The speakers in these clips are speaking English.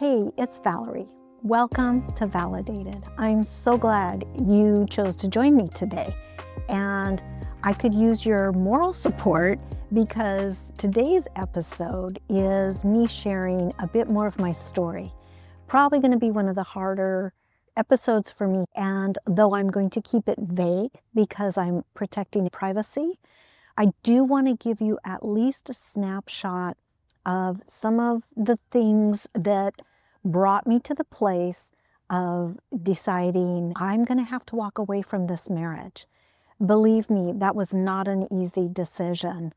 Hey, it's Valerie. Welcome to Validated. I'm so glad you chose to join me today. And I could use your moral support because today's episode is me sharing a bit more of my story. Probably going to be one of the harder episodes for me. And though I'm going to keep it vague because I'm protecting privacy, I do want to give you at least a snapshot of some of the things that brought me to the place of deciding I'm going to have to walk away from this marriage. Believe me, that was not an easy decision.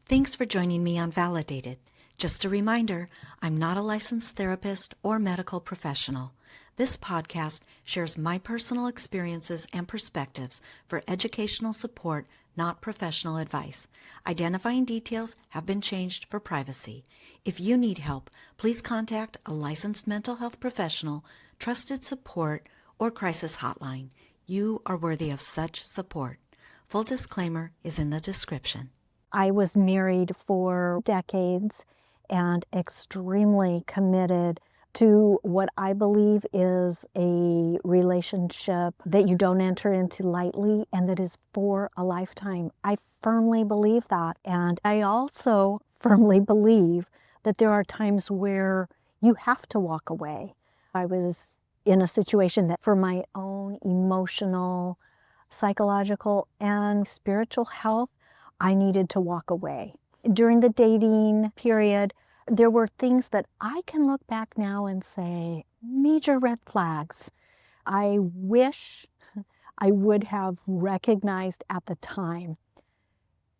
Thanks for joining me on Validated. Just a reminder, I'm not a licensed therapist or medical professional. This podcast shares my personal experiences and perspectives for educational support, not professional advice. Identifying details have been changed for privacy. If you need help, please contact a licensed mental health professional, trusted support, or crisis hotline. You are worthy of such support. Full disclaimer is in the description. I was married for decades and extremely committed to what I believe is a relationship that you don't enter into lightly and that is for a lifetime. I firmly believe that. And I also firmly believe that there are times where you have to walk away. I was in a situation that for my own emotional, psychological, and spiritual health, I needed to walk away. During the dating period, there were things that I can look back now and say, major red flags. I wish I would have recognized at the time.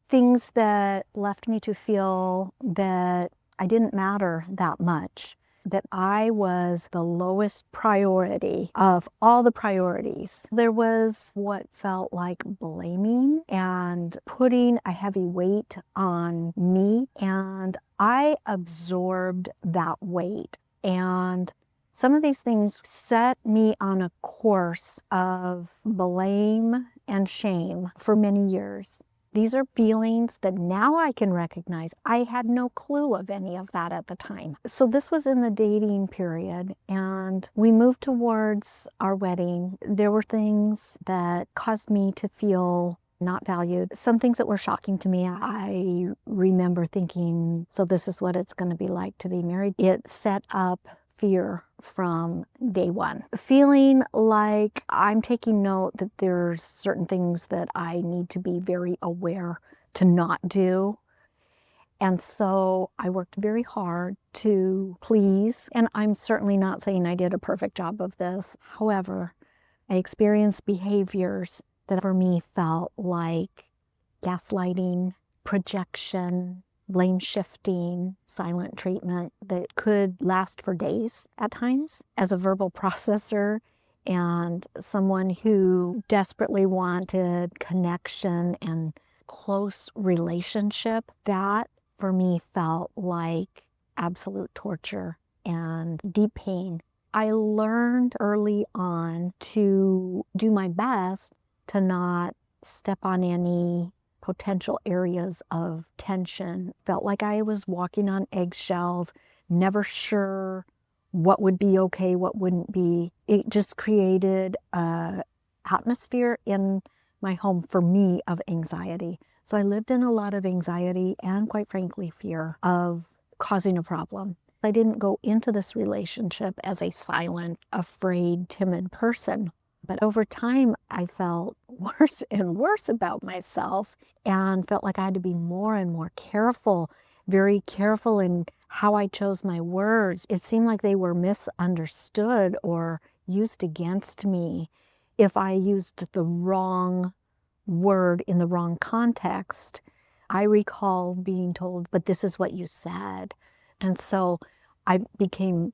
Things that left me to feel that I didn't matter that much, that I was the lowest priority of all the priorities. There was what felt like blaming and putting a heavy weight on me, and I absorbed that weight. And some of these things set me on a course of blame and shame for many years. These are feelings that now I can recognize. I had no clue of any of that at the time. So this was in the dating period, and we moved towards our wedding. There were things that caused me to feel not valued. Some things that were shocking to me. I remember thinking, so this is what it's going to be like to be married. It set up fear from day one. Feeling like I'm taking note that there's certain things that I need to be very aware to not do. And so I worked very hard to please, and I'm certainly not saying I did a perfect job of this. However, I experienced behaviors that for me felt like gaslighting, projection, blame shifting, silent treatment that could last for days at times. As a verbal processor and someone who desperately wanted connection and close relationship, that for me felt like absolute torture and deep pain. I learned early on to do my best to not step on any potential areas of tension. Felt like I was walking on eggshells, never sure what would be okay, what wouldn't be. It just created an atmosphere in my home for me of anxiety. So I lived in a lot of anxiety and, quite frankly, fear of causing a problem. I didn't go into this relationship as a silent, afraid, timid person. But over time, I felt worse and worse about myself and felt like I had to be more and more careful, very careful in how I chose my words. It seemed like they were misunderstood or used against me if I used the wrong word in the wrong context. I recall being told, but this is what you said. And so I became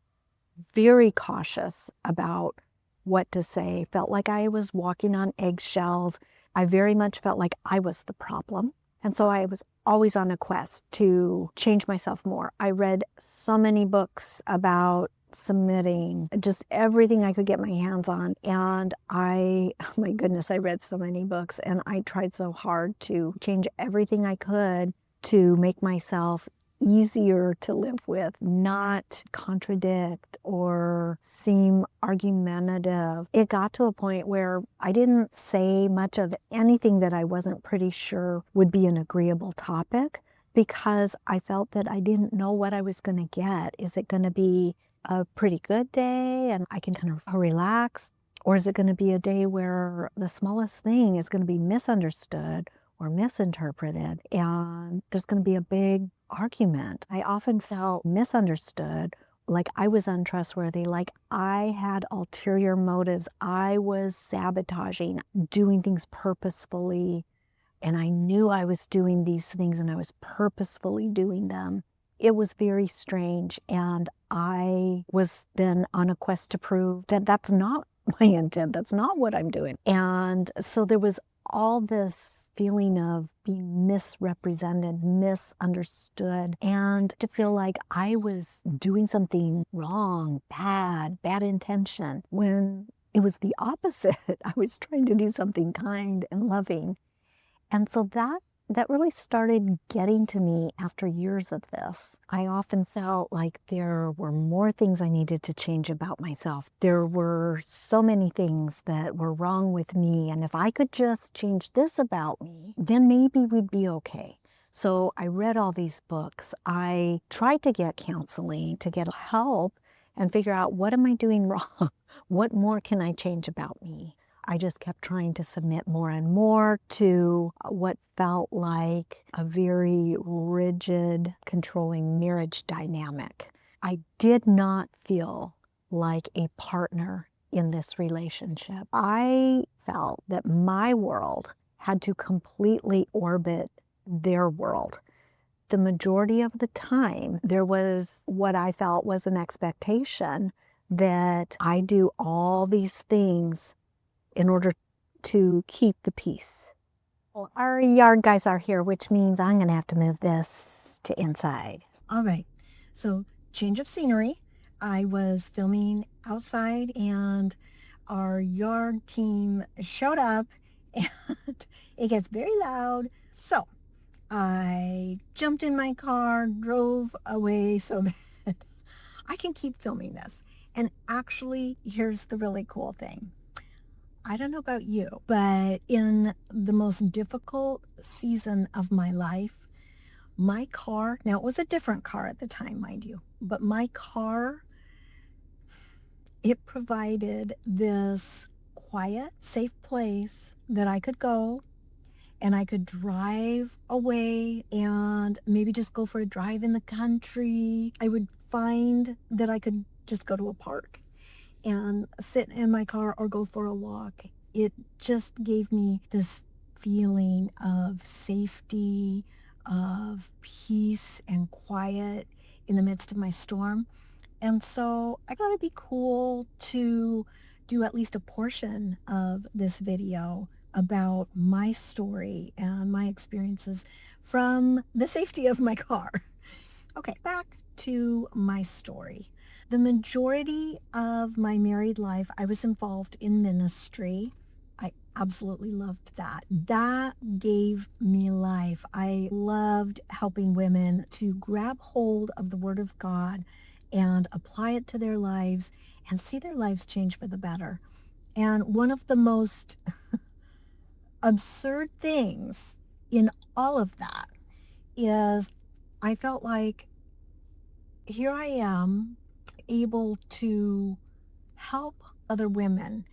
very cautious about what to say. Felt like I was walking on eggshells. I very much felt like I was the problem. And so I was always on a quest to change myself more. I read so many books about submitting, just everything I could get my hands on. And oh my goodness, I read so many books and I tried so hard to change everything I could to make myself easier to live with, not contradict or seem argumentative. It got to a point where I didn't say much of anything that I wasn't pretty sure would be an agreeable topic, because I felt that I didn't know what I was going to get. Is it going to be a pretty good day and I can kind of relax? Or is it going to be a day where the smallest thing is going to be misunderstood or misinterpreted and there's going to be a big argument? I often felt misunderstood, like I was untrustworthy, like I had ulterior motives. I was sabotaging, doing things purposefully, and I knew I was doing these things and I was purposefully doing them. It was very strange, and I was then on a quest to prove that that's not my intent. That's not what I'm doing. And so there was all this feeling of being misrepresented, misunderstood, and to feel like I was doing something wrong, bad intention, when it was the opposite. I was trying to do something kind and loving. And so that really started getting to me after years of this. I often felt like there were more things I needed to change about myself. There were so many things that were wrong with me, and if I could just change this about me, then maybe we'd be okay. So I read all these books. I tried to get counseling, to get help and figure out, what am I doing wrong? What more can I change about me? I just kept trying to submit more and more to what felt like a very rigid, controlling marriage dynamic. I did not feel like a partner in this relationship. I felt that my world had to completely orbit their world. The majority of the time, there was what I felt was an expectation that I do all these things in order to keep the peace. Well, our yard guys are here, which means I'm going to have to move this to inside. All right, so change of scenery. I was filming outside and our yard team showed up and it gets very loud. So I jumped in my car, drove away so that I can keep filming this. And actually, here's the really cool thing. I don't know about you, but in the most difficult season of my life, my car, now it was a different car at the time, mind you, but my car, it provided this quiet, safe place that I could go and I could drive away and maybe just go for a drive in the country. I would find that I could just go to a park and sit in my car or go for a walk. It just gave me this feeling of safety, of peace and quiet in the midst of my storm. And so I thought it'd be cool to do at least a portion of this video about my story and my experiences from the safety of my car. Okay, back to my story. The majority of my married life, I was involved in ministry. I absolutely loved that. That gave me life. I loved helping women to grab hold of the Word of God and apply it to their lives and see their lives change for the better. And one of the most absurd things in all of that is I felt like here I am, able to help other women,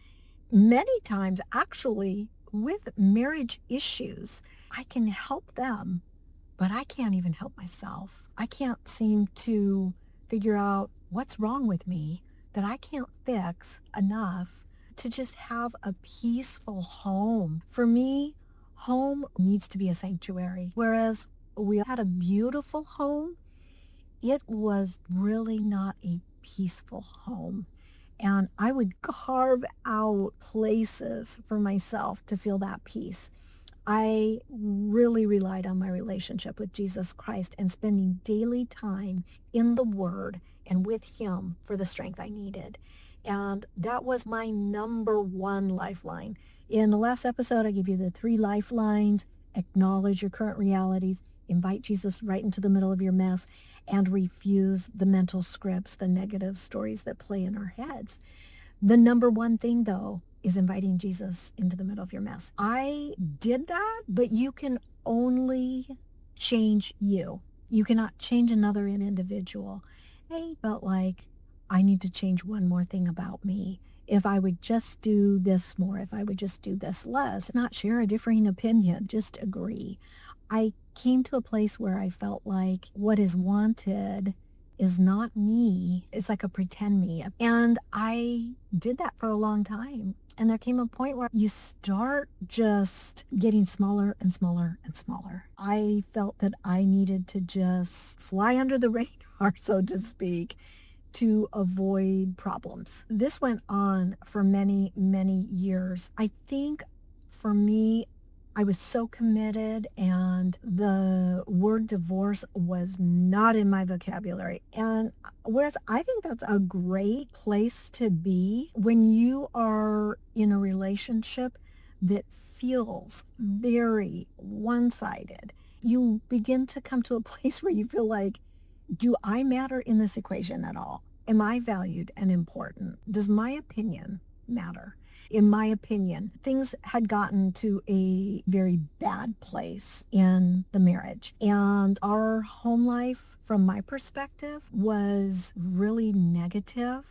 many times actually with marriage issues. I can help them, but I can't even help myself. I can't seem to figure out what's wrong with me that I can't fix enough to just have a peaceful home. For me, home needs to be a sanctuary. Whereas we had a beautiful home, it was really not a peaceful home. And I would carve out places for myself to feel that peace. I really relied on my relationship with Jesus Christ and spending daily time in the Word and with Him for the strength I needed. And that was my number one lifeline. In the last episode, I gave you the 3 lifelines. Acknowledge your current realities, invite Jesus right into the middle of your mess and refuse the mental scripts, the negative stories that play in our heads. The number one thing, though, is inviting Jesus into the middle of your mess. I did that, but you can only change you. You cannot change another individual. I felt like I need to change one more thing about me. If I would just do this more, if I would just do this less, not share a differing opinion, just agree. I came to a place where I felt like what is wanted is not me. It's like a pretend me. And I did that for a long time. And there came a point where you start just getting smaller and smaller and smaller. I felt that I needed to just fly under the radar, so to speak, to avoid problems. This went on for many, many years. I think for me, I was so committed, and the word divorce was not in my vocabulary. And whereas I think that's a great place to be when you are in a relationship that feels very one-sided, you begin to come to a place where you feel like, do I matter in this equation at all? Am I valued and important? Does my opinion matter? In my opinion, things had gotten to a very bad place in the marriage. And our home life, from my perspective, was really negative.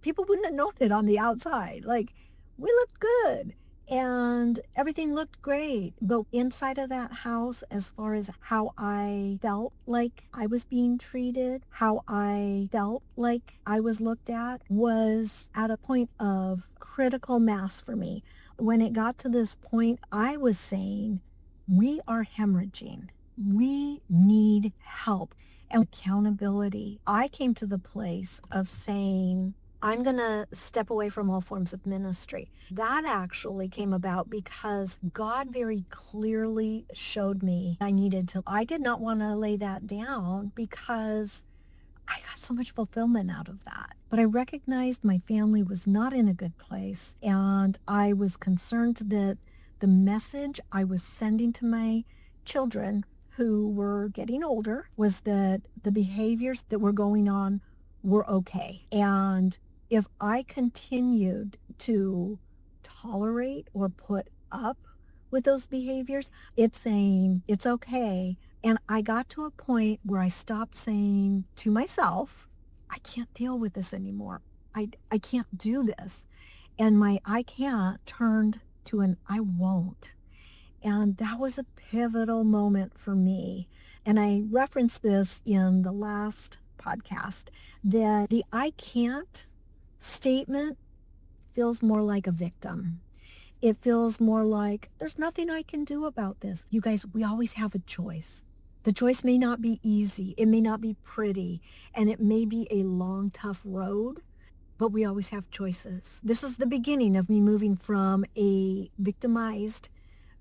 People wouldn't have known it on the outside. Like, we looked good and everything looked great. But inside of that house, as far as how I felt like I was being treated, how I felt like I was looked at, was at a point of critical mass for me. When it got to this point, I was saying, we are hemorrhaging. We need help and accountability. I came to the place of saying, I'm going to step away from all forms of ministry. That actually came about because God very clearly showed me I did not want to lay that down because I got so much fulfillment out of that. But I recognized my family was not in a good place, and I was concerned that the message I was sending to my children who were getting older was that the behaviors that were going on were okay. And if I continued to tolerate or put up with those behaviors, it's saying it's okay. And I got to a point where I stopped saying to myself, I can't deal with this anymore. I can't do this. And my I can't turned to an I won't. And that was a pivotal moment for me. And I referenced this in the last podcast, that the I can't statement feels more like a victim. It feels more like there's nothing I can do about this. You guys, we always have a choice. The choice may not be easy. It may not be pretty. And it may be a long, tough road, but we always have choices. This is the beginning of me moving from a victimized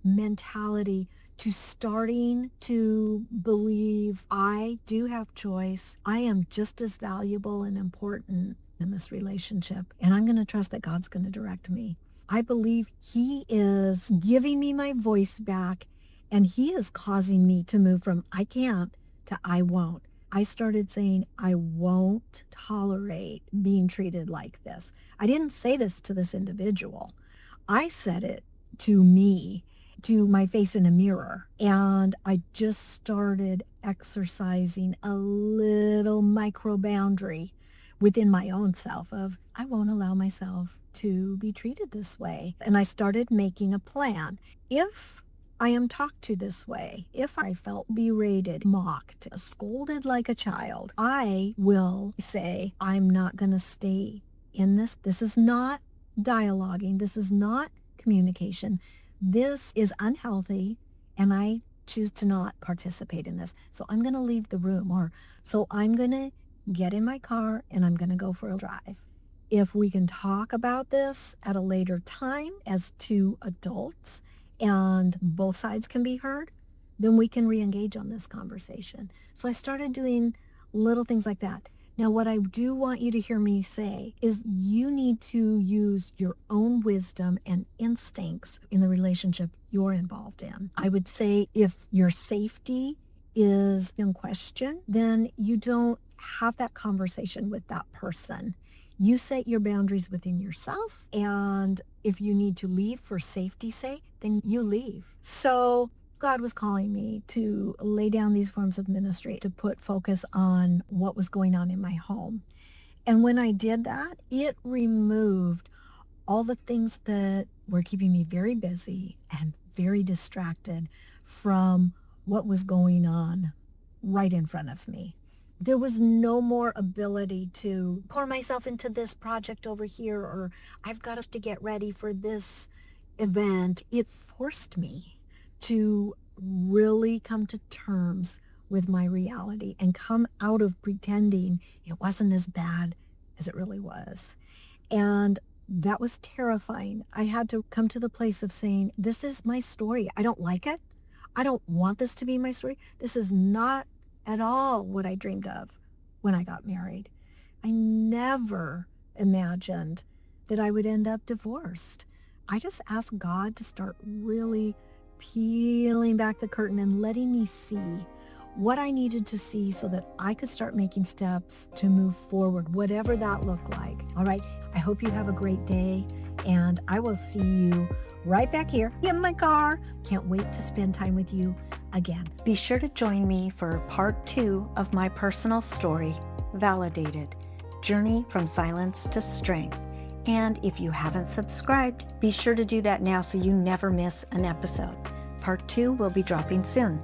mentality to starting to believe I do have choice. I am just as valuable and important in this relationship. And I'm going to trust that God's going to direct me. I believe He is giving me my voice back, and He is causing me to move from I can't to I won't. I started saying, I won't tolerate being treated like this. I didn't say this to this individual. I said it to me, to my face in a mirror. And I just started exercising a little micro boundary within my own self of, I won't allow myself to be treated this way. And I started making a plan. If I am talked to this way, if I felt berated, mocked, scolded like a child, I will say, I'm not going to stay in this. This is not dialoguing. This is not communication. This is unhealthy, and I choose to not participate in this. So I'm going to leave the room, or so I'm going to get in my car and I'm going to go for a drive. If we can talk about this at a later time as two adults and both sides can be heard, then we can re-engage on this conversation. So I started doing little things like that. Now, what I do want you to hear me say is you need to use your own wisdom and instincts in the relationship you're involved in. I would say if your safety is in question, then you don't have that conversation with that person. You set your boundaries within yourself, and if you need to leave for safety's sake, then you leave. So God was calling me to lay down these forms of ministry, to put focus on what was going on in my home. And when I did that, it removed all the things that were keeping me very busy and very distracted from what was going on right in front of me. There was no more ability to pour myself into this project over here, or I've got to get ready for this event. It forced me to really come to terms with my reality and come out of pretending it wasn't as bad as it really was. And that was terrifying. I had to come to the place of saying, this is my story. I don't like it. I don't want this to be my story. This is not at all what I dreamed of when I got married. I never imagined that I would end up divorced. I just asked God to start really peeling back the curtain and letting me see what I needed to see so that I could start making steps to move forward, whatever that looked like. All right, I hope you have a great day, and I will see you right back here in my car. Can't wait to spend time with you again. Be sure to join me for part 2 of my personal story, Validated, Journey from Silence to Strength. And if you haven't subscribed, be sure to do that now so you never miss an episode. Part 2 will be dropping soon.